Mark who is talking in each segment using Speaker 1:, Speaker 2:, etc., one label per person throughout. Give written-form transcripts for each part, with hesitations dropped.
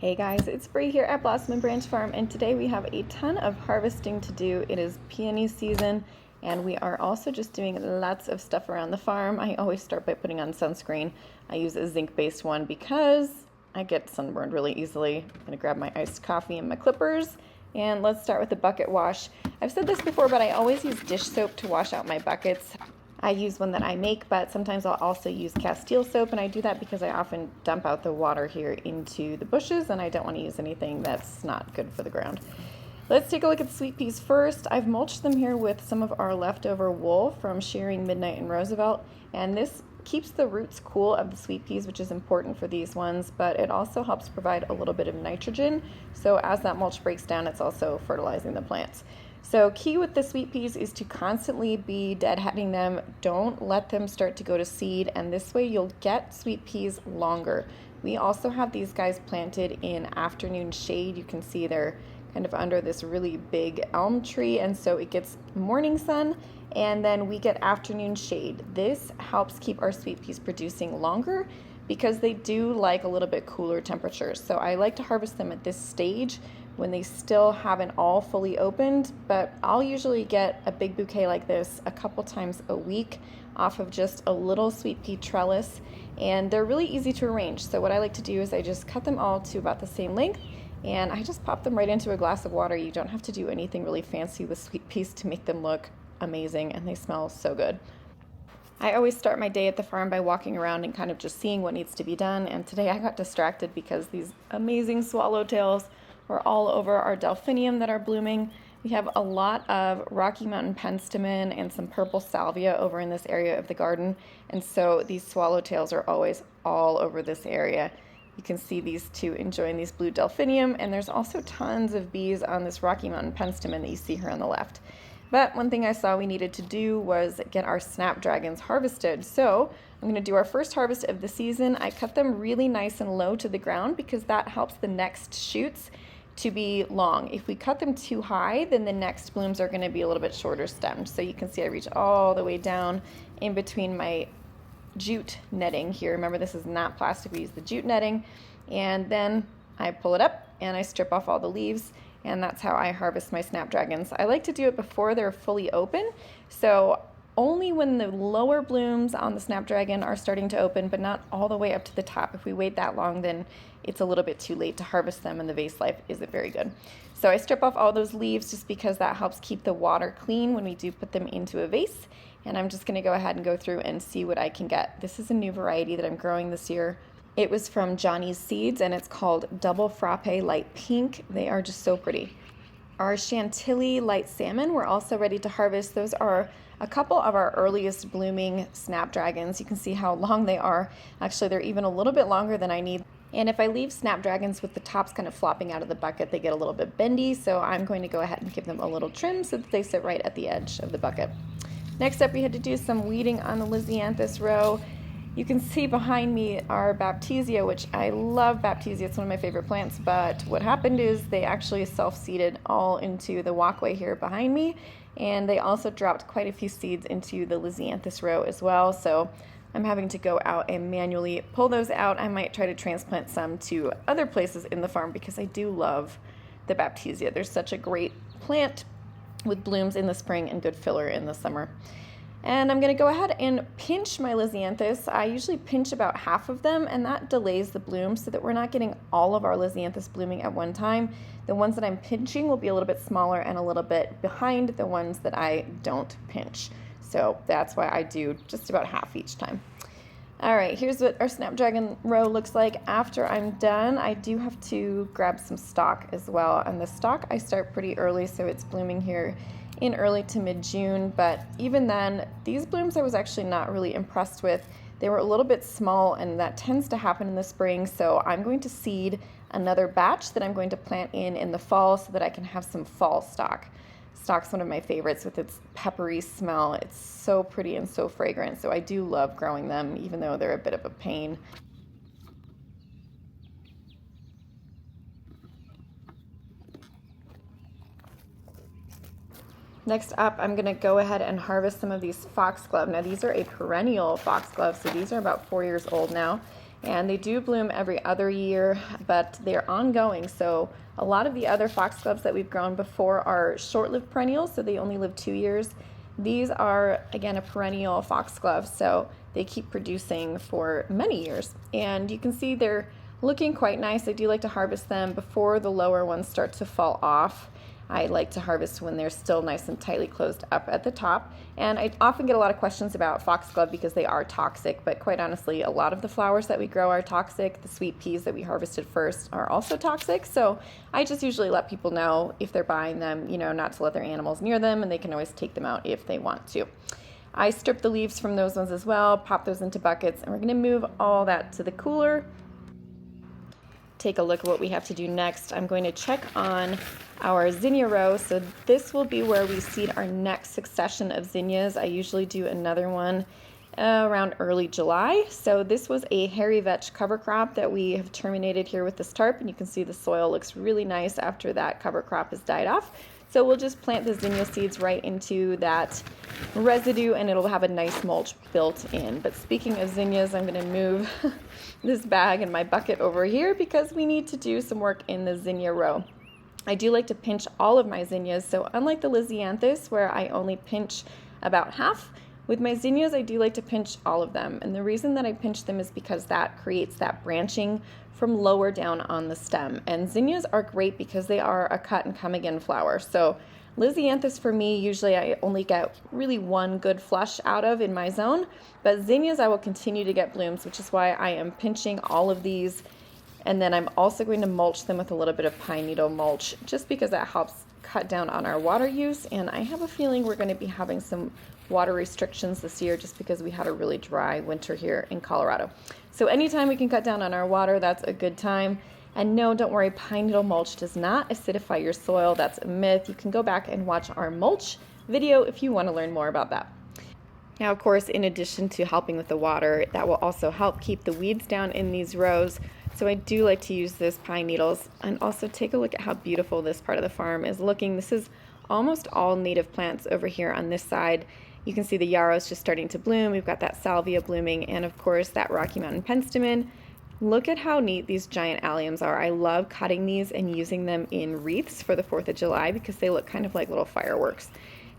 Speaker 1: Hey guys, it's Bree here at Blossom and Branch Farm, and today we have a ton of harvesting to do. It is peony season, and we are also just doing lots of stuff around the farm. I always start by putting on sunscreen. I use a zinc-based one because I get sunburned really easily. I'm gonna grab my iced coffee and my clippers, and let's start with the bucket wash. I've said this before, but I always use dish soap to wash out my buckets. I use one that I make, but sometimes I'll also use Castile soap, and I do that because I often dump out the water here into the bushes, and I don't want to use anything that's not good for the ground. Let's take a look at the sweet peas first. I've mulched them here with some of our leftover wool from shearing Midnight and Roosevelt, and this keeps the roots cool of the sweet peas, which is important for these ones, but it also helps provide a little bit of nitrogen, so as that mulch breaks down, it's also fertilizing the plants. So key with the sweet peas is to constantly be deadheading them. Don't let them start to go to seed, and this way you'll get sweet peas longer. We also have these guys planted in afternoon shade. You can see they're kind of under this really big elm tree, and so it gets morning sun and then we get afternoon shade. This helps keep our sweet peas producing longer because they do like a little bit cooler temperatures. So I like to harvest them at this stage when they still haven't all fully opened, but I'll usually get a big bouquet like this a couple times a week off of just a little sweet pea trellis, and they're really easy to arrange. So what I like to do is I just cut them all to about the same length, and I just pop them right into a glass of water. You don't have to do anything really fancy with sweet peas to make them look amazing, and they smell so good. I always start my day at the farm by walking around and kind of just seeing what needs to be done, and today I got distracted because these amazing swallowtails were all over our delphinium that are blooming. We have a lot of Rocky Mountain penstemon and some purple salvia over in this area of the garden, and so these swallowtails are always all over this area. You can see these two enjoying these blue delphinium, and there's also tons of bees on this Rocky Mountain penstemon that you see here on the left. But one thing I saw we needed to do was get our snapdragons harvested. So I'm going to do our first harvest of the season. I cut them really nice and low to the ground because that helps the next shoots to be long. If we cut them too high, then the next blooms are going to be a little bit shorter stemmed. So you can see I reach all the way down in between my jute netting here. Remember, this is not plastic, we use the jute netting. And then I pull it up and I strip off all the leaves, and that's how I harvest my snapdragons. I like to do it before they're fully open, so only when the lower blooms on the snapdragon are starting to open, but not all the way up to the top. If we wait that long, then it's a little bit too late to harvest them and the vase life isn't very good. So I strip off all those leaves just because that helps keep the water clean when we do put them into a vase. And I'm just gonna go ahead and go through and see what I can get. This is a new variety that I'm growing this year. It was from Johnny's Seeds, and it's called Double Frappe Light Pink. They are just so pretty. Our Chantilly Light Salmon, we're also ready to harvest. Those are a couple of our earliest blooming snapdragons. You can see how long they are. Actually, they're even a little bit longer than I need. And if I leave snapdragons with the tops kind of flopping out of the bucket, they get a little bit bendy, so I'm going to go ahead and give them a little trim so that they sit right at the edge of the bucket. Next up, we had to do some weeding on the Lisianthus row. You can see behind me our Baptisia, which I love Baptisia. It's one of my favorite plants, but what happened is they actually self-seeded all into the walkway here behind me, and they also dropped quite a few seeds into the Lisianthus row as well, so I'm having to go out and manually pull those out. I might try to transplant some to other places in the farm because I do love the Baptisia. They're such a great plant with blooms in the spring and good filler in the summer. And I'm going to go ahead and pinch my Lisianthus. I usually pinch about half of them, and that delays the bloom so that we're not getting all of our Lisianthus blooming at one time. The ones that I'm pinching will be a little bit smaller and a little bit behind the ones that I don't pinch. So that's why I do just about half each time. All right, here's what our snapdragon row looks like after I'm done. I do have to grab some stock as well, and the stock I start pretty early, so it's blooming here in early to mid-June, but even then, these blooms I was actually not really impressed with. They were a little bit small, and that tends to happen in the spring, so I'm going to seed another batch that I'm going to plant in the fall so that I can have some fall stock. Stock's one of my favorites with its peppery smell. It's so pretty and so fragrant, so I do love growing them, even though they're a bit of a pain. Next up, I'm going to go ahead and harvest some of these foxglove. Now, these are a perennial foxglove, so these are about 4 years old now. And they do bloom every other year, but they're ongoing. So a lot of the other foxgloves that we've grown before are short-lived perennials, so they only live 2 years. These are, again, a perennial foxglove, so they keep producing for many years. And you can see they're looking quite nice. I do like to harvest them before the lower ones start to fall off. I like to harvest when they're still nice and tightly closed up at the top. And I often get a lot of questions about foxglove because they are toxic, but quite honestly, a lot of the flowers that we grow are toxic. The sweet peas that we harvested first are also toxic. So I just usually let people know if they're buying them, not to let their animals near them, and they can always take them out if they want to. I strip the leaves from those ones as well, pop those into buckets, and we're gonna move all that to the cooler. Take a look at what we have to do next. I'm going to check on our zinnia row. So this will be where we seed our next succession of zinnias. I usually do another one around early July. So this was a hairy vetch cover crop that we have terminated here with this tarp, and you can see the soil looks really nice after that cover crop has died off. So we'll just plant the zinnia seeds right into that residue, and it'll have a nice mulch built in. But speaking of zinnias, I'm gonna move this bag and my bucket over here because we need to do some work in the zinnia row. I do like to pinch all of my zinnias, so unlike the Lisianthus where I only pinch about half, with my zinnias I do like to pinch all of them. And the reason that I pinch them is because that creates that branching from lower down on the stem. And zinnias are great because they are a cut and come again flower. So Lisianthus for me, usually I only get really one good flush out of in my zone, but zinnias I will continue to get blooms, which is why I am pinching all of these. And then I'm also going to mulch them with a little bit of pine needle mulch, just because that helps cut down on our water use. And I have a feeling we're going to be having some water restrictions this year just because we had a really dry winter here in Colorado. So anytime we can cut down on our water, that's a good time. And no, don't worry, pine needle mulch does not acidify your soil. That's a myth. You can go back and watch our mulch video if you want to learn more about that. Now, of course, in addition to helping with the water, that will also help keep the weeds down in these rows. So I do like to use this pine needles, and also take a look at how beautiful this part of the farm is looking. This is almost all native plants over here on this side. You can see the yarrows just starting to bloom. We've got that salvia blooming, and of course that Rocky Mountain penstemon. Look at how neat these giant alliums are. I love cutting these and using them in wreaths for the 4th of July because they look kind of like little fireworks.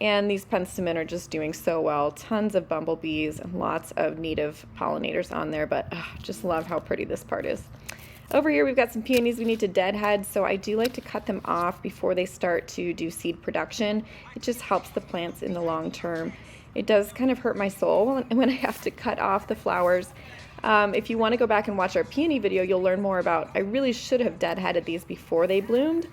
Speaker 1: And these penstemon are just doing so well. Tons of bumblebees and lots of native pollinators on there, but just love how pretty this part is. Over here we've got some peonies we need to deadhead, so I do like to cut them off before they start to do seed production. It just helps the plants in the long term. It does kind of hurt my soul when I have to cut off the flowers. If you want to go back and watch our peony video, you'll learn more about, I really should have deadheaded these before they bloomed,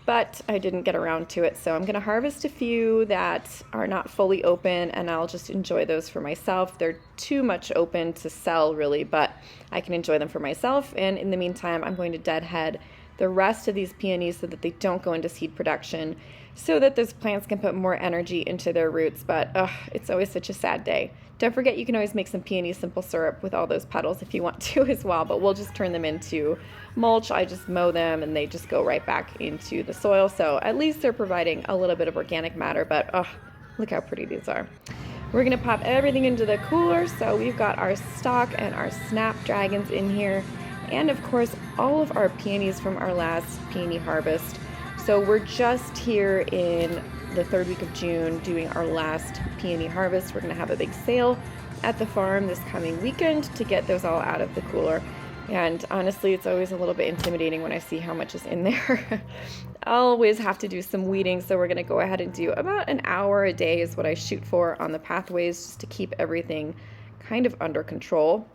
Speaker 1: but I didn't get around to it. So I'm going to harvest a few that are not fully open, and I'll just enjoy those for myself. They're too much open to sell really, but I can enjoy them for myself. And in the meantime, I'm going to deadhead the rest of these peonies so that they don't go into seed production, so that those plants can put more energy into their roots. But it's always such a sad day. Don't forget, you can always make some peony simple syrup with all those petals if you want to as well, but we'll just turn them into mulch. I just mow them and they just go right back into the soil. So at least they're providing a little bit of organic matter, but look how pretty these are. We're gonna pop everything into the cooler. So we've got our stock and our Snapdragons in here, and of course all of our peonies from our last peony harvest. So we're just here in the 3rd week of June doing our last peony harvest. We're going to have a big sale at the farm this coming weekend to get those all out of the cooler. And honestly, it's always a little bit intimidating when I see how much is in there. I'll always have to do some weeding, so we're going to go ahead and do about an hour a day is what I shoot for on the pathways, just to keep everything kind of under control.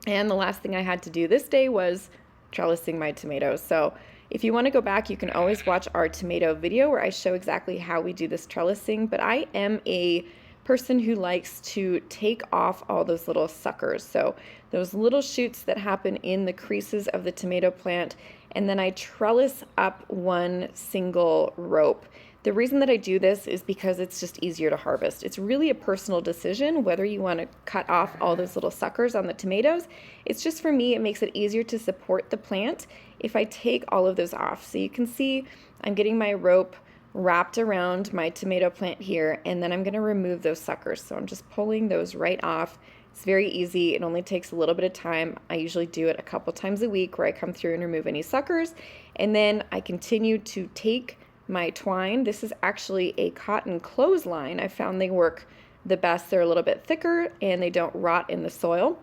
Speaker 1: And the last thing I had to do this day was trellising my tomatoes. So if you want to go back, you can always watch our tomato video where I show exactly how we do this trellising, but I am a person who likes to take off all those little suckers. So those little shoots that happen in the creases of the tomato plant, and then I trellis up one single rope. The reason that I do this is because it's just easier to harvest. It's really a personal decision whether you want to cut off all those little suckers on the tomatoes. It's just, for me, it makes it easier to support the plant if I take all of those off. So you can see I'm getting my rope wrapped around my tomato plant here, and then I'm going to remove those suckers. So I'm just pulling those right off. It's very easy. It only takes a little bit of time. I usually do it a couple times a week where I come through and remove any suckers. And then I continue to take my twine. This is actually a cotton clothesline. I found they work the best. They're a little bit thicker and they don't rot in the soil.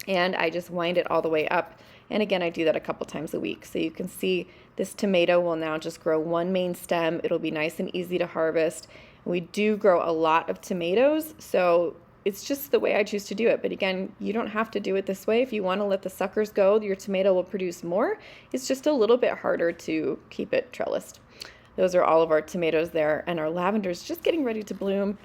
Speaker 1: And I just wind it all the way up. And again, I do that a couple times a week. So you can see this tomato will now just grow one main stem. It'll be nice and easy to harvest. We do grow a lot of tomatoes, so it's just the way I choose to do it. But again, you don't have to do it this way. If you want to let the suckers go, your tomato will produce more. It's just a little bit harder to keep it trellised. Those are all of our tomatoes there, and our lavender is just getting ready to bloom.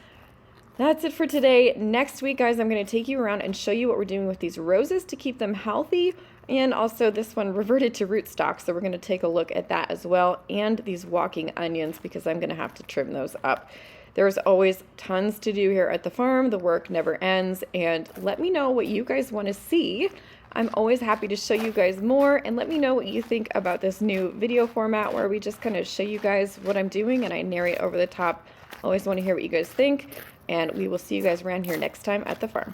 Speaker 1: That's it for today. Next week, guys, I'm going to take you around and show you what we're doing with these roses to keep them healthy. And also this one reverted to rootstock, so we're going to take a look at that as well. And these walking onions, because I'm going to have to trim those up. There's always tons to do here at the farm. The work never ends. And let me know what you guys want to see. I'm always happy to show you guys more. And let me know what you think about this new video format where we just kind of show you guys what I'm doing and I narrate over the top. Always want to hear what you guys think. And we will see you guys around here next time at the farm.